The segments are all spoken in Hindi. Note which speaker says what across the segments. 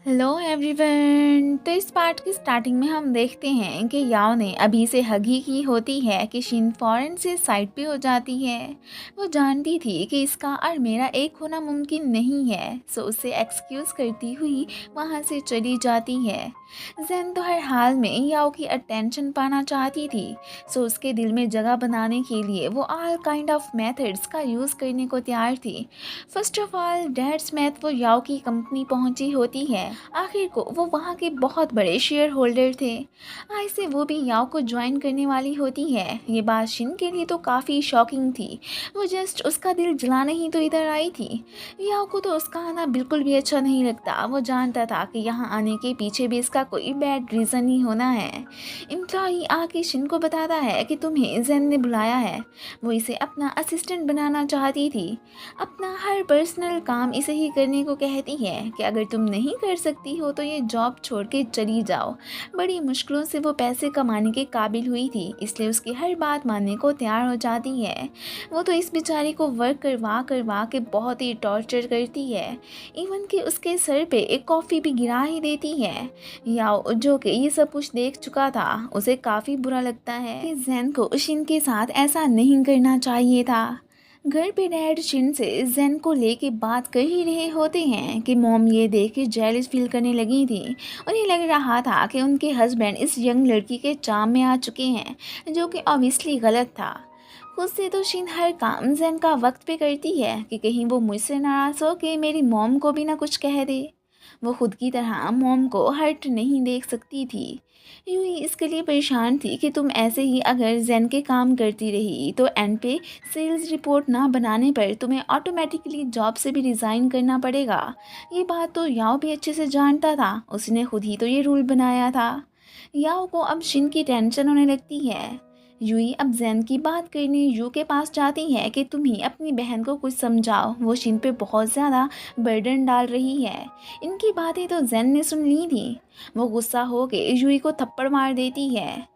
Speaker 1: Hello everyone. तो इस पार्ट की स्टार्टिंग में हम देखते हैं कि याओ ने अभी से हग ही की होती है कि शिन फौरन से साइड पे हो जाती है। वो जानती थी कि इसका और मेरा एक होना मुमकिन नहीं है, सो उसे एक्सक्यूज़ करती हुई वहाँ से चली जाती है। जेन तो हर हाल में याओ की अटेंशन पाना चाहती थी, सो उसके दिल में जगह बनाने के लिए वो ऑल काइंड ऑफ मेथड्स का यूज़ करने को तैयार थी। First of all dad's math वो याओ की कंपनी पहुंची होती है। आखिर को वो वहाँ के बहुत बड़े शेयर होल्डर थे। आज से वो भी याओ को ज्वाइन करने वाली होती है। ये बात शिन के लिए तो काफ़ी शॉकिंग थी। वो जस्ट उसका दिल जलाने ही तो इधर आई थी। याओ को तो उसका आना बिल्कुल भी अच्छा नहीं लगता। वो जानता था कि यहाँ आने के पीछे भी इसका कोई बैड रीज़न ही होना है। एम्प्लॉई आके शिन को बताता है कि तुम्हें जेन ने बुलाया है। वो इसे अपना असिस्टेंट बनाना चाहती थी। अपना हर पर्सनल काम इसे ही करने को कहती है कि अगर तुम नहीं कर सकती हो तो ये जॉब छोड़ के चली जाओ। बड़ी मुश्किलों से वो पैसे कमाने के काबिल हुई थी, इसलिए उसकी हर बात मानने को तैयार हो जाती है। वो तो इस बेचारी को वर्क करवा करवा के बहुत ही टॉर्चर करती है। इवन कि उसके सर पे एक कॉफ़ी भी गिरा ही देती है। याओ जो कि ये सब कुछ देख चुका था, उसे काफ़ी बुरा लगता है कि जेन को शिन के साथ ऐसा नहीं करना चाहिए था। घर पे डैड शिन से जेन को लेके बात कर ही रहे होते हैं कि मॉम ये देख के जेलस फील करने लगी थी। उन्हें लग रहा था कि उनके हस्बैंड इस यंग लड़की के चाम में आ चुके हैं, जो कि ऑब्वियसली गलत था। खुद से तो शिन हर काम जेन का वक्त पे करती है कि कहीं वो मुझसे नाराज़ हो कि मेरी मॉम को भी ना कुछ कह दे। वो खुद की तरह मॉम को हर्ट नहीं देख सकती थी। यूं ही इसके लिए परेशान थी कि तुम ऐसे ही अगर जेन के काम करती रही तो एंड पे सेल्स रिपोर्ट ना बनाने पर तुम्हें ऑटोमेटिकली जॉब से भी रिज़ाइन करना पड़ेगा। ये बात तो याओ भी अच्छे से जानता था, उसने खुद ही तो ये रूल बनाया था। याओ को अब शिन की टेंशन होने लगती है। यूई अब जैन की बात करने यू के पास जाती है कि तुम ही अपनी बहन को कुछ समझाओ, वो शिन पे बहुत ज़्यादा बर्डन डाल रही है। इनकी बातें तो जैन ने सुन ली थी। वो गुस्सा होके यूई को थप्पड़ मार देती है।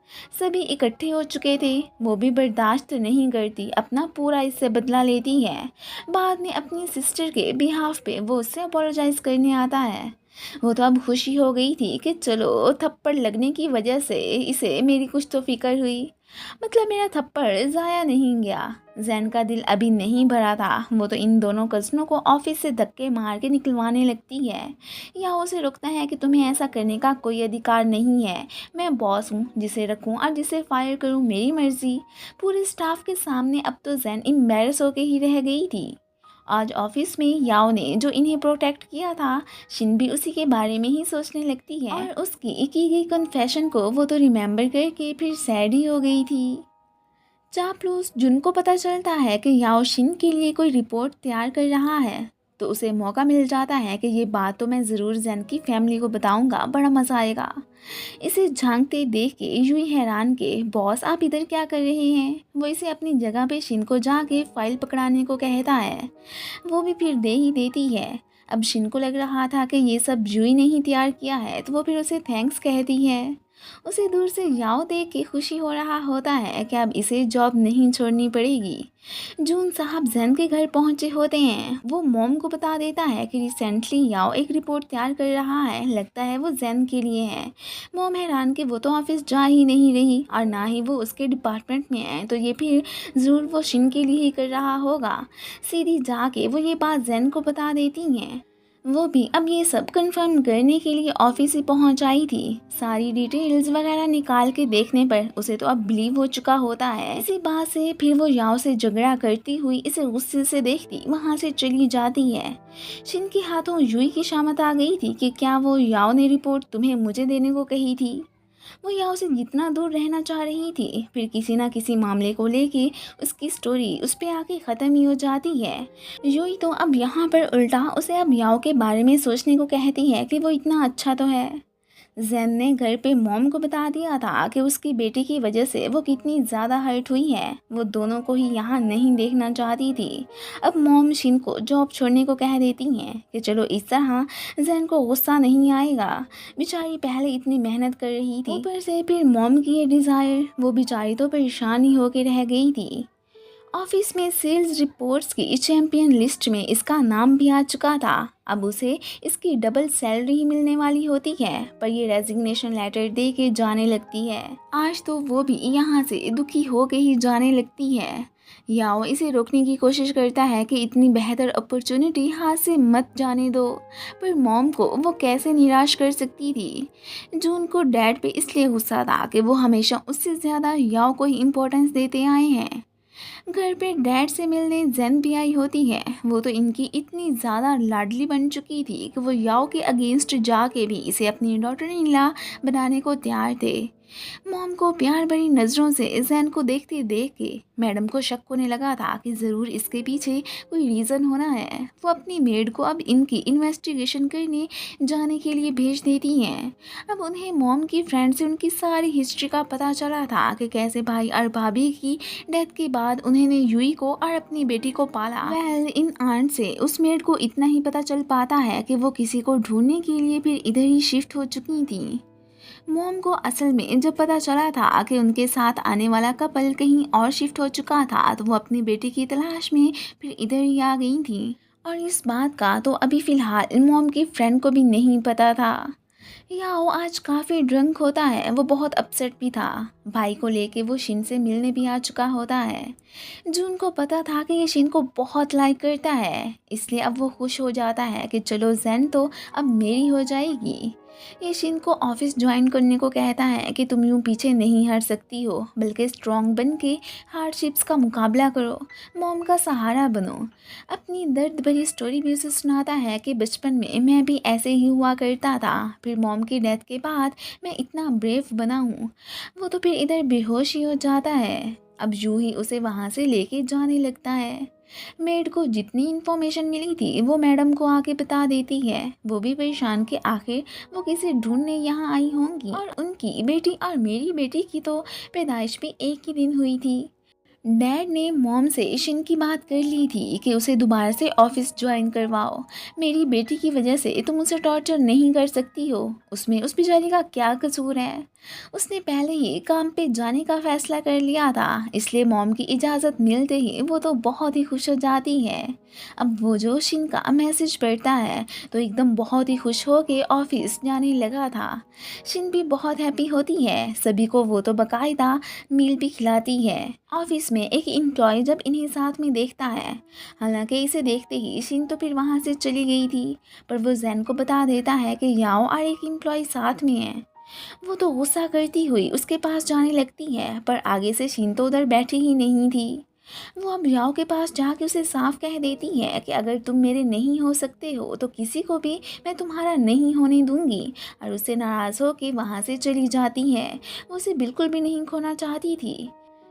Speaker 1: सभी इकट्ठे हो चुके थे, वो भी बर्दाश्त नहीं करती, अपना पूरा इससे बदला लेती है। बाद में अपनी सिस्टर के बिहाफ पे वो उससे अपोलोजाइज़ करने आता है। वो तो अब खुशी हो गई थी कि चलो थप्पड़ लगने की वजह से इसे मेरी कुछ तो फिक्र हुई, मतलब मेरा थप्पड़ ज़ाया नहीं गया। जैन का दिल अभी नहीं भरा था। वो तो इन दोनों कज़नों को ऑफिस से धक्के मार के निकलवाने लगती है। या उसे रोकता है कि तुम्हें ऐसा करने का कोई अधिकार नहीं है। मैं बॉस हूँ, जिसे रखूँ और जिसे फायर करूँ मेरी मर्ज़ी। पूरे स्टाफ के सामने अब तो जैन एम्बैरस होके ही रह गई थी। आज ऑफिस में याओ ने जो इन्हें प्रोटेक्ट किया था, शिन भी उसी के बारे में ही सोचने लगती है और उसकी की गई कन्फेशन को वो तो रिमेंबर करके फिर सैड ही हो गई थी। चापलूस जुन को पता चलता है कि याओ शिन के लिए कोई रिपोर्ट तैयार कर रहा है, तो उसे मौका मिल जाता है कि ये बात तो मैं ज़रूर जैन की फैमिली को बताऊंगा, बड़ा मज़ा आएगा। इसे झांकते देख के यूं ही हैरान के बॉस आप इधर क्या कर रहे हैं। वो इसे अपनी जगह पे शिन को जाके फाइल पकड़ाने को कहता है। वो भी फिर दे ही देती है। अब शिन को लग रहा था कि ये सब यूई ने ही तैयार किया है, तो वो फिर उसे थैंक्स कहती है। उसे दूर से याओ देख के खुशी हो रहा होता है कि अब इसे जॉब नहीं छोड़नी पड़ेगी। जून साहब जैन के घर पहुंचे होते हैं। वो मॉम को बता देता है कि रिसेंटली याओ एक रिपोर्ट तैयार कर रहा है, लगता है वो जैन के लिए है। मॉम हैरान कि वो तो ऑफिस जा ही नहीं रही और ना ही वो उसके डिपार्टमेंट में है, तो ये फिर ज़रूर वो शिन के लिए ही कर रहा होगा। सीधी जाके वो ये बात जैन को बता देती हैं। वो भी अब ये सब कंफर्म करने के लिए ऑफिस ही पहुंच आई थी। सारी डिटेल्स वगैरह निकाल के देखने पर उसे तो अब बिलीव हो चुका होता है। इसी बात से फिर वो याओ से झगड़ा करती हुई इसे गुस्से से देखती वहां से चली जाती है। शिन के हाथों यूई की शामत आ गई थी कि क्या वो याओ ने रिपोर्ट तुम्हें मुझे देने को कही थी। वो याओ से जितना दूर रहना चाह रही थी, फिर किसी ना किसी मामले को लेके उसकी स्टोरी उस पे आके ख़त्म ही हो जाती है। यूई तो अब यहाँ पर उल्टा उसे अब याओ के बारे में सोचने को कहती है कि वो इतना अच्छा तो है। जैन ने घर पे मॉम को बता दिया था कि उसकी बेटी की वजह से वो कितनी ज़्यादा हर्ट हुई है। वो दोनों को ही यहाँ नहीं देखना चाहती थी। अब मॉम शिन को जॉब छोड़ने को कह देती हैं कि चलो इस तरह जैन को गुस्सा नहीं आएगा। बेचारी पहले इतनी मेहनत कर रही थी, ऊपर से फिर मॉम की ये डिज़ायर, वो बेचारी तो परेशान ही होकर रह गई थी। ऑफिस में सेल्स रिपोर्ट्स की चैंपियन लिस्ट में इसका नाम भी आ चुका था। अब उसे इसकी डबल सैलरी ही मिलने वाली होती है, पर ये रेजिग्नेशन लेटर दे के जाने लगती है। आज तो वो भी यहाँ से दुखी हो के ही जाने लगती है। याओ इसे रोकने की कोशिश करता है कि इतनी बेहतर अपॉर्चुनिटी हाथ से मत जाने दो, पर मॉम को वो कैसे निराश कर सकती थी। जून को डैड पे इसलिए गुस्सा था कि वो हमेशा उससे ज़्यादा याओ को ही इम्पोर्टेंस देते आए हैं। घर पे डैड से मिलने जेन भी आई होती है। वो तो इनकी इतनी ज़्यादा लाडली बन चुकी थी कि वो याओ के अगेंस्ट जाके भी इसे अपनी डॉटर इन लॉ बनाने को तैयार थे। मॉम को प्यार भरी नज़रों से जैन को देखते देख के मैडम को शक होने लगा था कि ज़रूर इसके पीछे कोई रीज़न होना है। वो अपनी मेड को अब इनकी इन्वेस्टिगेशन करने जाने के लिए भेज देती हैं। अब उन्हें मॉम की फ्रेंड से उनकी सारी हिस्ट्री का पता चला था कि कैसे भाई और भाभी की डेथ के बाद उन्होंने यूई को और अपनी बेटी को पाला। इन आंट से उस मेड को इतना ही पता चल पाता है कि वो किसी को ढूंढने के लिए फिर इधर ही शिफ्ट हो चुकी थी। मॉम को असल में जब पता चला था कि उनके साथ आने वाला कपल कहीं और शिफ्ट हो चुका था, तो वो अपनी बेटी की तलाश में फिर इधर ही आ गई थी। और इस बात का तो अभी फ़िलहाल मॉम की फ्रेंड को भी नहीं पता था। याओ आज काफ़ी ड्रंक होता है। वो बहुत अपसेट भी था। भाई को लेके वो शिन से मिलने भी आ चुका होता है। जून को पता था कि ये शिन को बहुत लाइक करता है, इसलिए अब वो खुश हो जाता है कि चलो जेन तो अब मेरी हो जाएगी। ये शिन को ऑफिस ज्वाइन करने को कहता है कि तुम यूँ पीछे नहीं हट सकती हो, बल्कि स्ट्रॉन्ग बन के हार्डशिप्स का मुकाबला करो, मॉम का सहारा बनो। अपनी दर्द भरी स्टोरी भी उसे सुनाता है कि बचपन में मैं भी ऐसे ही हुआ करता था, फिर मॉम की डेथ के बाद मैं इतना ब्रेव बना हूँ। वो तो फिर इधर बेहोश ही हो जाता है। अब यूं ही उसे वहाँ से लेके जाने लगता है। मेड को जितनी इन्फॉर्मेशन मिली थी वो मैडम को आके बता देती है। वो भी परेशान कि आखिर वो किसे ढूंढने यहाँ आई होंगी, और उनकी बेटी और मेरी बेटी की तो पैदाइश भी एक ही दिन हुई थी। डैड ने मॉम से शिन की बात कर ली थी कि उसे दोबारा से ऑफिस ज्वाइन करवाओ। मेरी बेटी की वजह से तुम उसे टॉर्चर नहीं कर सकती हो, उसमें उस बेचारी का क्या कसूर है। उसने पहले ही काम पे जाने का फैसला कर लिया था, इसलिए मॉम की इजाज़त मिलते ही वो तो बहुत ही खुश हो जाती है। अब वो जो शिन का मैसेज पढ़ता है तो एकदम बहुत ही खुश हो के ऑफिस जाने लगा था। शिन भी बहुत हैप्पी होती है। सभी को वो तो बाकायदा मील भी खिलाती है। ऑफिस में एक एम्प्लॉय जब इन्हें साथ में देखता है, हालांकि इसे देखते ही शिन तो फिर वहाँ से चली गई थी, पर वो जैन को बता देता है कि याओ और एक एम्प्लॉय साथ में है। वो तो गुस्सा करती हुई उसके पास जाने लगती है, पर आगे से शिन तो उधर बैठी ही नहीं थी। वो अब याओ के पास जाके उसे साफ कह देती है कि अगर तुम मेरे नहीं हो सकते हो तो किसी को भी मैं तुम्हारा नहीं होने दूंगी, और उससे नाराज़ होकर वहाँ से चली जाती है। वो उसे बिल्कुल भी नहीं खोना चाहती थी।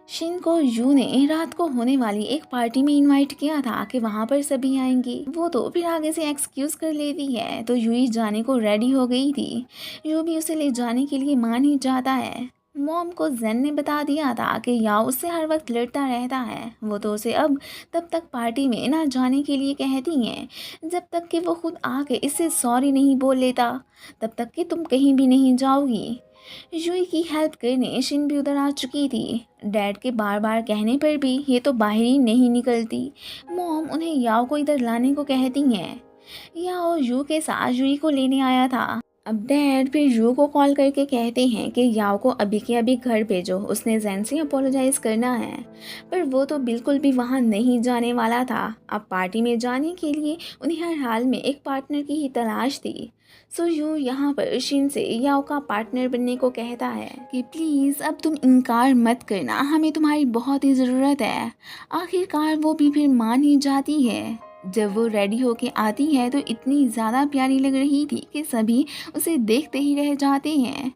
Speaker 1: शिन को यू ने रात को होने वाली एक पार्टी में इनवाइट किया था कि वहाँ पर सभी आएंगे। वो तो फिर आगे से एक्सक्यूज़ कर लेती है, तो यूई जाने को रेडी हो गई थी। यू भी उसे ले जाने के लिए मान ही जाता है। मॉम को जेन ने बता दिया था कि याओ उससे हर वक्त लड़ता रहता है। वो तो उसे अब तब तक पार्टी में ना जाने के लिए कहती हैं जब तक कि वो खुद आके इससे सॉरी नहीं बोल लेता, तब तक कि तुम कहीं भी नहीं जाओगी। यूई की हेल्प करने शिन भी उधर आ चुकी थी। डैड के बार बार कहने पर भी ये तो बाहर ही नहीं निकलती। मॉम उन्हें याओ को इधर लाने को कहती हैं। याओ यू के साथ यूई को लेने आया था। अब डैड फिर यू को कॉल करके कहते हैं कि याओ को अभी के अभी घर भेजो, उसने जैन से अपोलोजाइज करना है। पर वो तो बिल्कुल भी वहाँ नहीं जाने वाला था। अब पार्टी में जाने के लिए उन्हें हर हाल में एक पार्टनर की ही तलाश थी। सो यू यहाँ पर शिन से याओ का पार्टनर बनने को कहता है कि प्लीज़ अब तुम इनकार मत करना, हमें तुम्हारी बहुत ही ज़रूरत है। आखिरकार वो भी फिर मान ही जाती है। जब वो रेडी होके आती है तो इतनी ज़्यादा प्यारी लग रही थी कि सभी उसे देखते ही रह जाते हैं।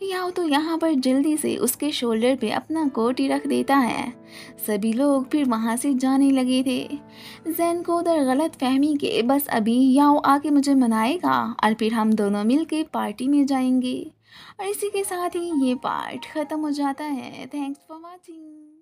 Speaker 1: याओ तो यहाँ पर जल्दी से उसके शोल्डर पे अपना कोट ही रख देता है। सभी लोग फिर वहाँ से जाने लगे थे। जैन को उधर गलत फहमी के बस अभी याओ आके मुझे मनाएगा और फिर हम दोनों मिल के पार्टी में जाएंगे। और इसी के साथ ही ये पार्ट ख़त्म हो जाता है। Thanks for watching.